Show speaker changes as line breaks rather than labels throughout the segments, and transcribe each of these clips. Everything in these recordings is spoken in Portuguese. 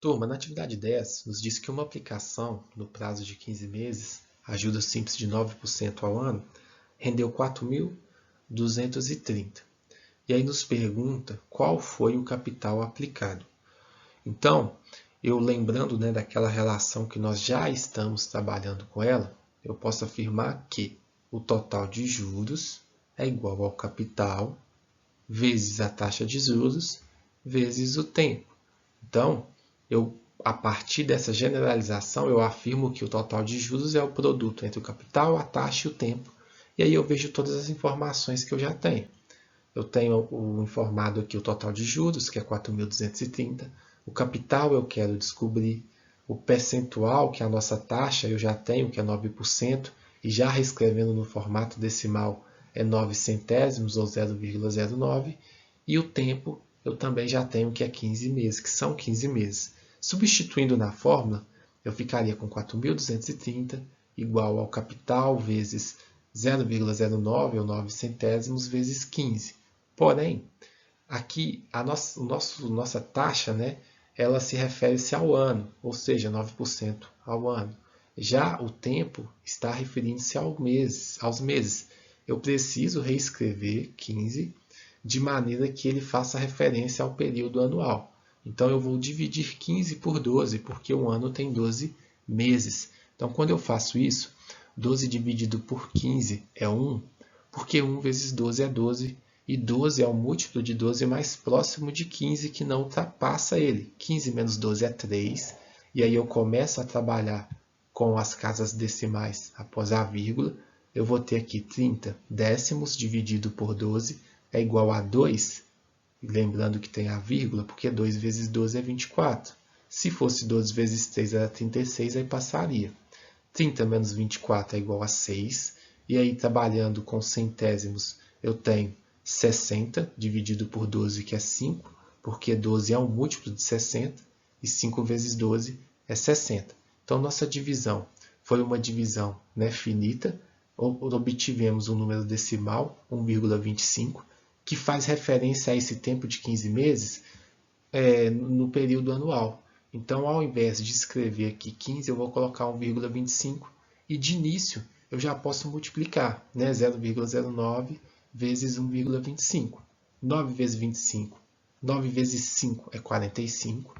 Turma, na atividade 10, nos diz que uma aplicação no prazo de 15 meses, ajuda simples de 9% ao ano, rendeu 4.230. E aí nos pergunta qual foi o capital aplicado. Então, eu lembrando, daquela relação que nós já estamos trabalhando com ela, eu posso afirmar que o total de juros é igual ao capital vezes a taxa de juros vezes o tempo. Então, a partir dessa generalização, eu afirmo que o total de juros é o produto entre o capital, a taxa e o tempo. E aí eu vejo todas as informações que eu já tenho. Eu tenho o informado aqui o total de juros, que é 4.230. O capital eu quero descobrir. O percentual, que é a nossa taxa, eu já tenho, que é 9%. E já reescrevendo no formato decimal, é 9 centésimos, ou 0,09. E o tempo, eu também já tenho, que é 15 meses, que são 15 meses. Substituindo na fórmula, eu ficaria com 4.230 igual ao capital vezes 0,09 ou 9 centésimos vezes 15. Porém, aqui a nossa taxa, ela se refere-se ao ano, ou seja, 9% ao ano. Já o tempo está referindo-se aos meses. Eu preciso reescrever 15 de maneira que ele faça referência ao período anual. Então, eu vou dividir 15 por 12, porque um ano tem 12 meses. Então, quando eu faço isso, 12 dividido por 15 é 1, porque 1 vezes 12 é 12, e 12 é o múltiplo de 12 mais próximo de 15, que não ultrapassa ele. 15 menos 12 é 3, e aí eu começo a trabalhar com as casas decimais após a vírgula. Eu vou ter aqui 30 décimos dividido por 12 é igual a 2, lembrando que tem a vírgula, porque 2 vezes 12 é 24. Se fosse 12 vezes 3 era 36, aí passaria. 30 menos 24 é igual a 6, e aí trabalhando com centésimos eu tenho 60 dividido por 12, que é 5, porque 12 é um múltiplo de 60, e 5 vezes 12 é 60. Então, nossa divisão foi uma divisão finita, obtivemos um número decimal, 1,25, que faz referência a esse tempo de 15 meses no período anual. Então, ao invés de escrever aqui 15, eu vou colocar 1,25 e de início eu já posso multiplicar, 0,09 vezes 1,25. 9 vezes 25, 9 vezes 5 é 45.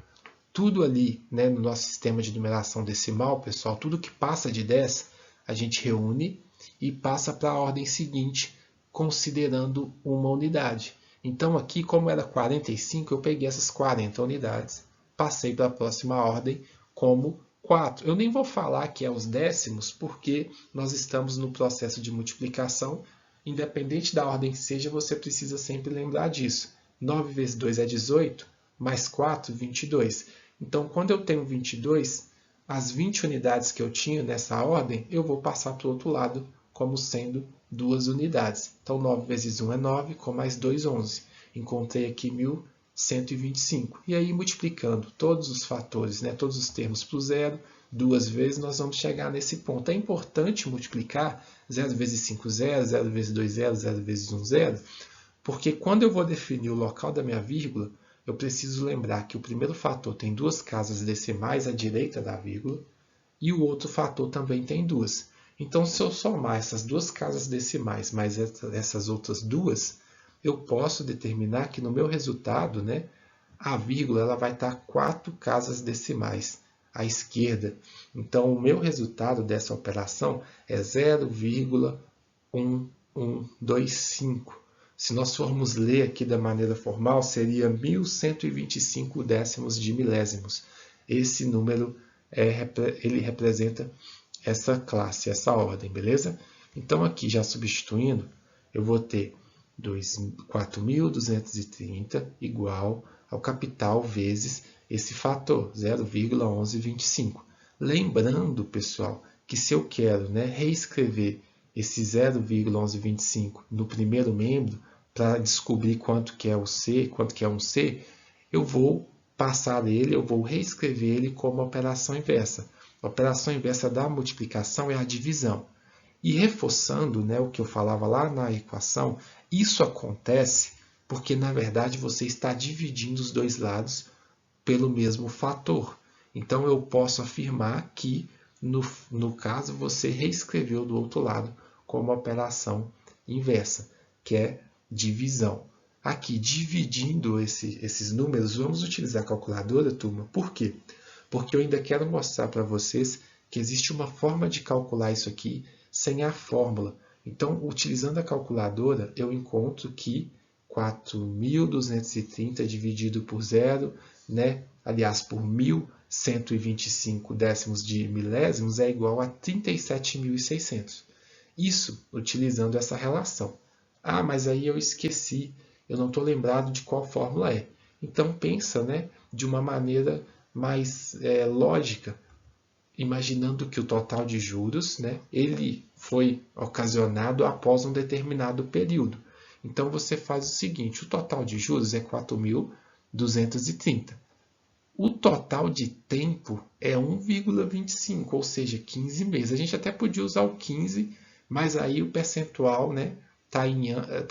Tudo ali, no nosso sistema de numeração decimal, pessoal, tudo que passa de 10, a gente reúne e passa para a ordem seguinte, considerando uma unidade. Então, aqui, como era 45, eu peguei essas 40 unidades, passei para a próxima ordem como 4. Eu nem vou falar que é os décimos, porque nós estamos no processo de multiplicação. Independente da ordem que seja, você precisa sempre lembrar disso. 9 vezes 2 é 18, mais 4, 22. Então, quando eu tenho 22, as 20 unidades que eu tinha nessa ordem, eu vou passar para o outro lado como sendo 2 unidades. Então, 9 vezes 1 é 9, com mais 2, 11. Encontrei aqui 1.125. E aí, multiplicando todos os fatores, todos os termos para o zero, 2 vezes, nós vamos chegar nesse ponto. É importante multiplicar 0 vezes 5, 0, 0 vezes 2, 0, 0 vezes 1, 0, porque quando eu vou definir o local da minha vírgula, eu preciso lembrar que o primeiro fator tem 2 casas decimais à direita da vírgula e o outro fator também tem 2. Então, se eu somar essas 2 casas decimais mais essas outras 2, eu posso determinar que no meu resultado, a vírgula ela vai estar 4 casas decimais à esquerda. Então, o meu resultado dessa operação é 0,1125. Se nós formos ler aqui da maneira formal, seria 1.125 décimos de milésimos. Esse número ele representa essa classe, essa ordem, beleza? Então, aqui já substituindo, eu vou ter 4.230 igual ao capital vezes esse fator, 0,1125. Lembrando, pessoal, que se eu quero reescrever esse 0,1125 no primeiro membro, para descobrir quanto que é o C, quanto que é um C, eu vou passar ele, eu vou reescrever ele como operação inversa. A operação inversa da multiplicação é a divisão. E reforçando o que eu falava lá na equação, isso acontece porque, na verdade, você está dividindo os dois lados pelo mesmo fator. Então, eu posso afirmar que, no caso, você reescreveu do outro lado como operação inversa, que é divisão. Aqui, dividindo esses números, vamos utilizar a calculadora, turma. Por quê? Porque eu ainda quero mostrar para vocês que existe uma forma de calcular isso aqui sem a fórmula. Então, utilizando a calculadora, eu encontro que 4.230 dividido por zero, né? Aliás, por 1.125 décimos de milésimos é igual a 37.600. Isso utilizando essa relação. Ah, mas aí eu esqueci, eu não estou lembrado de qual fórmula é. Então pensa, né, de uma maneira mais lógica, imaginando que o total de juros, né, ele foi ocasionado após um determinado período. Então você faz o seguinte, o total de juros é 4.230. O total de tempo é 1,25, ou seja, 15 meses. A gente até podia usar o 15, mas aí o percentual, né, tá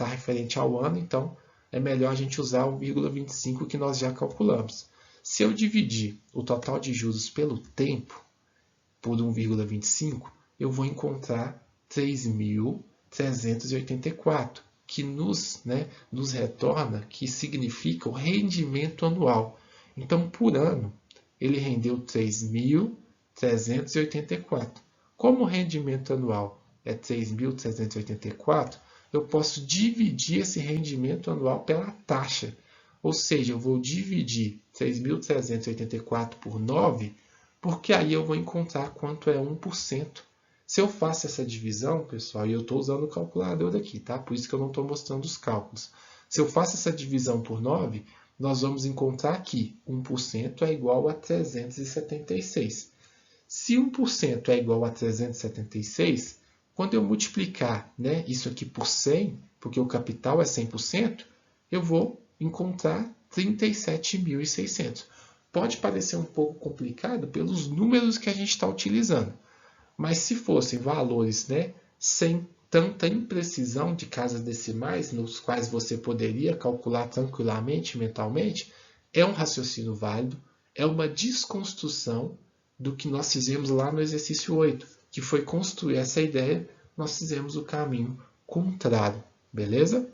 referente ao ano, então é melhor a gente usar 1,25 que nós já calculamos. Se eu dividir o total de juros pelo tempo, por 1,25, eu vou encontrar 3.384, que nos retorna, que significa o rendimento anual. Então, por ano, ele rendeu 3.384. Como o rendimento anual é 3.384, eu posso dividir esse rendimento anual pela taxa. Ou seja, eu vou dividir 3.384 por 9, porque aí eu vou encontrar quanto é 1%. Se eu faço essa divisão, pessoal, e eu estou usando o calculador aqui, tá? Por isso que eu não estou mostrando os cálculos. Se eu faço essa divisão por 9, nós vamos encontrar que 1% é igual a 376. Se 1% é igual a 376, quando eu multiplicar, né, isso aqui por 100, porque o capital é 100%, eu vou encontrar 37.600. Pode parecer um pouco complicado pelos números que a gente está utilizando, mas se fossem valores, né, sem tanta imprecisão de casas decimais, nos quais você poderia calcular tranquilamente, mentalmente, é um raciocínio válido, é uma desconstrução do que nós fizemos lá no exercício 8, que foi construir essa ideia, nós fizemos o caminho contrário, beleza?